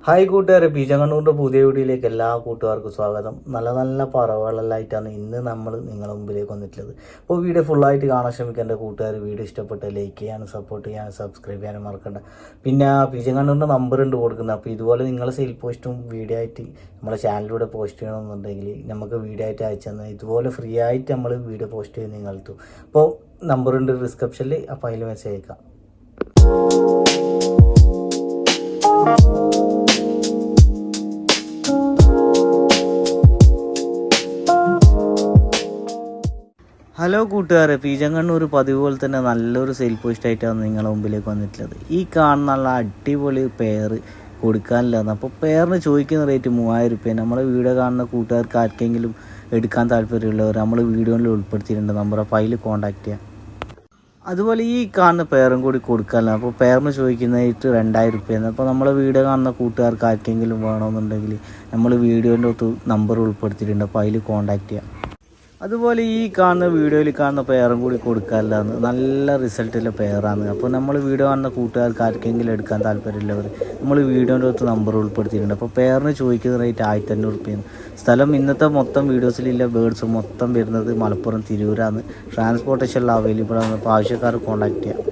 Hi കൂട്ടുകാരെ, പീച്ചങ്ങണ്ണൂരിൻ്റെ പുതിയ വീഡിയോയിലേക്ക് എല്ലാ കൂട്ടുകാർക്കും സ്വാഗതം. നല്ല നല്ല പറവകളെല്ലായിട്ടാണ് ഇന്ന് നമ്മൾ നിങ്ങളുടെ മുമ്പിലേക്ക് വന്നിട്ടുള്ളത്. അപ്പോൾ വീഡിയോ ഫുള്ളായിട്ട് കാണാൻ ശ്രമിക്കേണ്ട കൂട്ടുകാർ. വീഡിയോ ഇഷ്ടപ്പെട്ട് ലൈക്ക് ചെയ്യാനും സപ്പോർട്ട് ചെയ്യാനും സബ്സ്ക്രൈബ് ചെയ്യാനും മറക്കണ്ട. പിന്നെ പീച്ചങ്ങണ്ണൂരിൻ്റെ നമ്പർ ഉണ്ട് കൊടുക്കുന്നത്. അപ്പോൾ ഇതുപോലെ നിങ്ങൾ സെയിൽ പോസ്റ്റും വീഡിയോ ആയിട്ട് നമ്മുടെ ചാനലിലൂടെ പോസ്റ്റ് ചെയ്യണമെന്നുണ്ടെങ്കിൽ നമുക്ക് വീഡിയോ ആയിട്ട് അയച്ചു തന്നാൽ ഇതുപോലെ ഫ്രീ ആയിട്ട് നമ്മൾ വീഡിയോ പോസ്റ്റ് ചെയ്ത് നിങ്ങൾക്ക്. അപ്പോൾ നമ്പറുണ്ട് ഡിസ്ക്രിപ്ഷനിൽ, അപ്പോൾ അതിൽ മെസ്സേജ് അയക്കാം. ഹലോ കൂട്ടുകാരെ, പീച്ചങ്ങണ്ണൂർ പതിവ് പോലെ തന്നെ നല്ലൊരു സെയിൽ പോസ്റ്റ് ആയിട്ടാണ് നിങ്ങളുടെ മുമ്പിലേക്ക് വന്നിട്ടുള്ളത്. ഈ കാണുന്ന നല്ല അടിപൊളി പെയർ കൊടുക്കാനില്ലായിരുന്നു. അപ്പോൾ പെയറിന് ചോദിക്കുന്ന റേറ്റ് 3000 രൂപ. നമ്മളെ വീഡിയോ കാണുന്ന കൂട്ടുകാർക്ക് ആർക്കെങ്കിലും എടുക്കാൻ താല്പര്യമുള്ളവർ നമ്മൾ വീഡിയോയിൽ ഉൾപ്പെടുത്തിയിട്ടുണ്ട്. നമ്പർ അപ്പോൾ അതിൽ കോൺടാക്ട് ചെയ്യാം. അതുപോലെ ഈ കാണുന്ന പെയറും കൂടി കൊടുക്കാനില്ല. അപ്പോൾ പെയറിന് ചോദിക്കുന്നതായിട്ട് 2000 രൂപയാണ്. അപ്പോൾ നമ്മളെ വീഡിയോ കാണുന്ന കൂട്ടുകാർക്ക് ആർക്കെങ്കിലും വേണമെന്നുണ്ടെങ്കിൽ നമ്മൾ വീഡിയോൻ്റെ നമ്പർ ഉൾപ്പെടുത്തിയിട്ടുണ്ട്. അപ്പോൾ അതിൽ കോൺടാക്ട് ചെയ്യാം. അതുപോലെ ഈ കാണുന്ന വീഡിയോയിൽ കാണുന്ന പെയറും കൂടി കൊടുക്കാറില്ലാന്ന് നല്ല റിസൾട്ടുള്ള പെയറാണ്. അപ്പോൾ നമ്മൾ വീഡിയോ കാണുന്ന കൂട്ടുകാർക്ക് ആർക്കെങ്കിലും എടുക്കാൻ താല്പര്യമുള്ളവർ നമ്മൾ വീഡിയോൻ്റെ അടുത്ത് നമ്പർ ഉൾപ്പെടുത്തിയിട്ടുണ്ട്. അപ്പോൾ പെയറിന് ചോദിക്കുന്ന റേറ്റ് 1500 രൂപയാണ്. സ്ഥലം ഇന്നത്തെ മൊത്തം വീഡിയോസിലില്ല ബേഡ്സ് മൊത്തം വരുന്നത് മലപ്പുറം തിരൂരാണ്. ട്രാൻസ്പോർട്ടേഷൻ അവൈലബിൾ ആണ്. അപ്പോൾ ആവശ്യക്കാർ കോൺടാക്ട് ചെയ്യാം.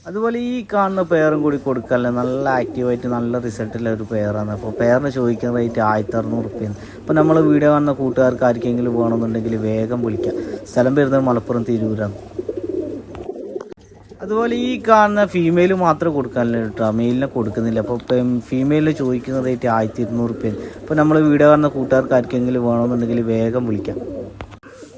അതുപോലെ ഈ കാണുന്ന പെയറും കൂടി കൊടുക്കാറില്ല. നല്ല ആക്റ്റീവായിട്ട് നല്ല റിസൾട്ടുള്ള ഒരു പെയറാണ്. അപ്പോൾ പെയറിന് ചോദിക്കുന്ന റേറ്റ് 1600 രൂപയാണ്. അപ്പോൾ നമ്മൾ വീഡിയോ കാണുന്ന കൂട്ടുകാർക്ക് ആർക്കെങ്കിലും വേണമെന്നുണ്ടെങ്കിൽ വേഗം വിളിക്കാം. സ്ഥലം വരുന്നത് മലപ്പുറം തിരൂരാണ്. അതുപോലെ ഈ കാണുന്ന ഫീമെയിൽ മാത്രമേ കൊടുക്കാനില്ല കേട്ടോ, മെയിലിനെ കൊടുക്കുന്നില്ല. അപ്പോൾ ഫീമെയിലിന് ചോദിക്കുന്ന റേറ്റ് 1200 രൂപയാണ്. അപ്പോൾ നമ്മൾ വീഡിയോ കാണുന്ന കൂട്ടുകാർക്ക് ആർക്കെങ്കിലും വേണമെന്നുണ്ടെങ്കിൽ വേഗം വിളിക്കാം.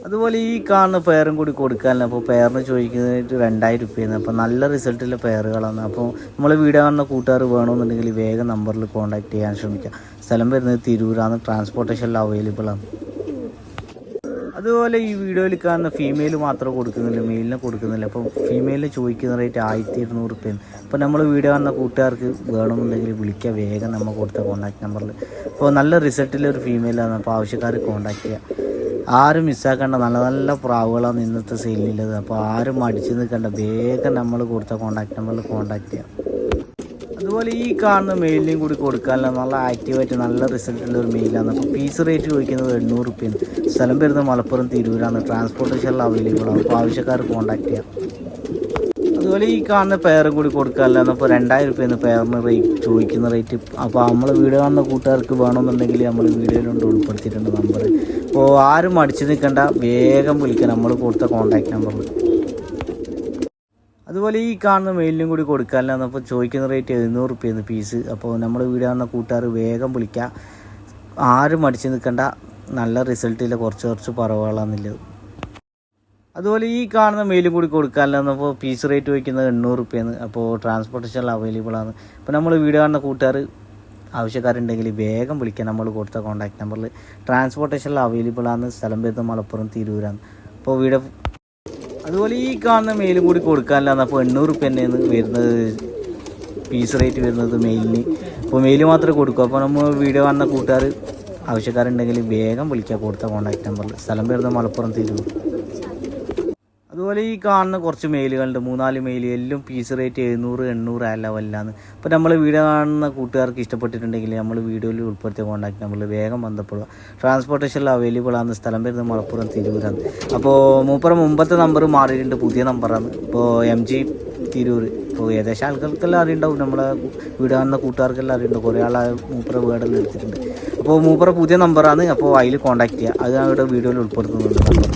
അതുപോലെ ഈ കാണുന്ന പെയറും കൂടി കൊടുക്കാനില്ല. അപ്പോൾ പെയറിന് ചോദിക്കുന്നതായിട്ട് 2000 രൂപയാണ്. അപ്പോൾ നല്ല റിസൾട്ടുള്ള പെയറുകളാണ്. അപ്പോൾ നമ്മൾ വീഡിയോ കാണുന്ന കൂട്ടുകാർ വേണമെന്നുണ്ടെങ്കിൽ വേഗം നമ്പറിൽ കോൺടാക്ട് ചെയ്യാൻ ശ്രമിക്കാം. സ്ഥലം വരുന്നത് തിരൂരാണ്. ട്രാൻസ്പോർട്ടേഷൻ അവൈലബിൾ ആണ്. അതുപോലെ ഈ വീഡിയോയിൽ കാണുന്ന ഫീമെയിൽ മാത്രമേ കൊടുക്കുന്നില്ല, മെയിലിനെ കൊടുക്കുന്നില്ല. അപ്പോൾ ഫീമെയിലിന് ചോദിക്കുന്ന റേറ്റ് 1200 രൂപയാണ്. അപ്പോൾ നമ്മൾ വീഡിയോ കാണുന്ന കൂട്ടുകാർക്ക് വേണമെന്നുണ്ടെങ്കിൽ വിളിക്കുക വേഗം നമ്മൾ കൊടുത്ത കോൺടാക്ട് നമ്പറിൽ. അപ്പോൾ നല്ല റിസൾട്ടുള്ള ഒരു ഫീമെയിലാണ്. അപ്പോൾ ആവശ്യക്കാർ കോൺടാക്ട് ചെയ്യുക. ആരും മിസ്സാക്കേണ്ട നല്ല നല്ല പ്രാവുകളാണ് ഇന്നത്തെ സെയിലിലുള്ളത്. അപ്പോൾ ആരും മടിച്ച് നിൽക്കേണ്ട, വേഗം നമ്മൾ കൊടുത്ത കോൺടാക്ട് നമ്പറിൽ കോൺടാക്ട് ചെയ്യാം. അതുപോലെ ഈ കാണുന്ന മെയിലിനെയും കൂടി കൊടുക്കാനുള്ള നല്ല ആക്റ്റീവായിട്ട് നല്ല റിസൾട്ടുള്ള ഒരു മെയിലാണ്. അപ്പോൾ പീസ് റേറ്റ് ചോദിക്കുന്നത് 800 രൂപയാണ്. സ്ഥലം വരുന്നത് മലപ്പുറം തിരൂരാണ്. ട്രാൻസ്പോർട്ടേഷൻ അവൈലബിൾ ആണ്. അപ്പോൾ ആവശ്യക്കാർ കോൺടാക്ട് ചെയ്യാം. അതുപോലെ ഈ കാണുന്ന പെയറും കൂടി കൊടുക്കാനില്ല. അപ്പോൾ 2000 രൂപയാണ് പെയറിന് ചോദിക്കുന്ന റേറ്റ്. അപ്പോൾ നമ്മൾ വീഡിയോ കാണുന്ന കൂട്ടുകാർക്ക് വേണമെന്നുണ്ടെങ്കിൽ നമ്മൾ വീഡിയോയിലുണ്ട് ഉൾപ്പെടുത്തിയിട്ടുണ്ട് നമ്പർ. അപ്പോൾ ആരും മടിച്ച് നിൽക്കേണ്ട, വേഗം വിളിക്കുക നമ്മൾ കൊടുത്ത കോൺടാക്ട് നമ്പറിൽ. അതുപോലെ ഈ കാണുന്ന മെയിലിനും കൂടി കൊടുക്കാനില്ല. അപ്പോൾ ചോദിക്കുന്ന റേറ്റ് 700 രൂപയാണ് പീസ്. അപ്പോൾ നമ്മൾ വീഡിയോ കാണുന്ന കൂട്ടുകാർ വേഗം വിളിക്കുക. ആരും മടിച്ച് നിൽക്കേണ്ട, നല്ല റിസൾട്ടില്ല കുറച്ച് പറവുകളാണെന്നുള്ളത്. അതുപോലെ ഈ കാണുന്ന മെയിലും കൂടി കൊടുക്കാനില്ല. അപ്പോൾ പീസ് റേറ്റ് വയ്ക്കുന്നത് 800 രൂപയാണ്. അപ്പോൾ ട്രാൻസ്പോർട്ടേഷൻ അവൈലബിൾ ആണ്. അപ്പോൾ നമ്മൾ വീഡിയോ കാണുന്ന കൂട്ടുകാർ ആവശ്യക്കാരുണ്ടെങ്കിൽ വേഗം വിളിക്കാം നമ്മൾ കൊടുത്ത കോൺടാക്ട് നമ്പറിൽ. ട്രാൻസ്പോർട്ടേഷൻ അവൈലബിൾ ആണ്. സ്ഥലം വരുന്നത് മലപ്പുറം തിരൂരാണ്. അപ്പോൾ വീഡിയോ അതുപോലെ ഈ കാണുന്ന മെയിലും കൂടി കൊടുക്കാനില്ല. അപ്പോൾ 800 രൂപ തന്നെയാണ് വരുന്നത് പീസ് റേറ്റ് വരുന്നത് മെയിലിന്. അപ്പോൾ മെയിൽ മാത്രമേ കൊടുക്കൂ. അപ്പോൾ നമ്മൾ വീഡിയോ കാണുന്ന കൂട്ടുകാർ ആവശ്യക്കാരുണ്ടെങ്കിൽ വേഗം വിളിക്കുക കൊടുത്ത കോൺടാക്ട് നമ്പറിൽ. സ്ഥലം വരുന്നത് മലപ്പുറം തിരൂർ. അതുപോലെ ഈ കാണുന്ന കുറച്ച് മെയിലുകളുണ്ട്, 3-4 മെയിൽ. എല്ലാം പീസ് റേറ്റ് 700-800 ആ ലെവലിലാണ്. അപ്പോൾ നമ്മൾ വീഡിയോ കാണുന്ന കൂട്ടുകാർക്ക് ഇഷ്ടപ്പെട്ടിട്ടുണ്ടെങ്കിൽ നമ്മൾ വീഡിയോയിൽ ഉൾപ്പെടുത്തിയ കോൺടാക്ട് നമ്പറിൽ വേഗം ബന്ധപ്പെടുക. ട്രാൻസ്പോർട്ടേഷൻ അവൈലബിൾ ആണ്. സ്ഥലം വരുന്നത് മലപ്പുറം തിരൂരാണ്. അപ്പോൾ മുമ്പത്തെ നമ്പർ മാറിയിട്ടുണ്ട്, പുതിയ നമ്പറാണ്. ഇപ്പോൾ MG തിരൂർ. ഇപ്പോൾ ഏകദേശം ആൾക്കാർക്കെല്ലാം അറിയുണ്ടാവും, നമ്മളെ വീഡിയോ കാണുന്ന കൂട്ടുകാർക്കെല്ലാം അറിയുണ്ടാവും. കുറേ ആൾ വേർഡെല്ലാം എടുത്തിട്ടുണ്ട്. അപ്പോൾ പുതിയ നമ്പറാണ്. അപ്പോൾ അതിൽ കോൺടാക്ട് ചെയ്യുക. അത് അവിടെ വീഡിയോയിൽ ഉൾപ്പെടുത്തുന്നുണ്ട് നമ്പർ.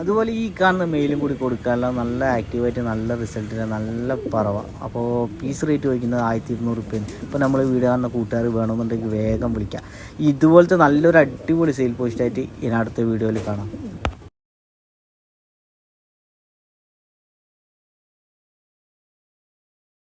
അതുപോലെ ഈ കാണുന്ന മെയിലും കൂടി കൊടുക്കാനുള്ള നല്ല ആക്റ്റീവായിട്ട് നല്ല റിസൾട്ടിന് നല്ല പറവ. അപ്പോൾ പീസ് റേറ്റ് വയ്ക്കുന്നത് 1200 രൂപയാണ്. അപ്പോൾ നമ്മൾ വീഡിയോ കാണുന്ന കൂട്ടുകാർ വേണമെന്നുണ്ടെങ്കിൽ വേഗം വിളിക്കുക. ഇതുപോലത്തെ നല്ലൊരു അടിപൊളി സെയിൽ പോസ്റ്റായിട്ട് ഇനി അടുത്ത വീഡിയോയിൽ കാണാം.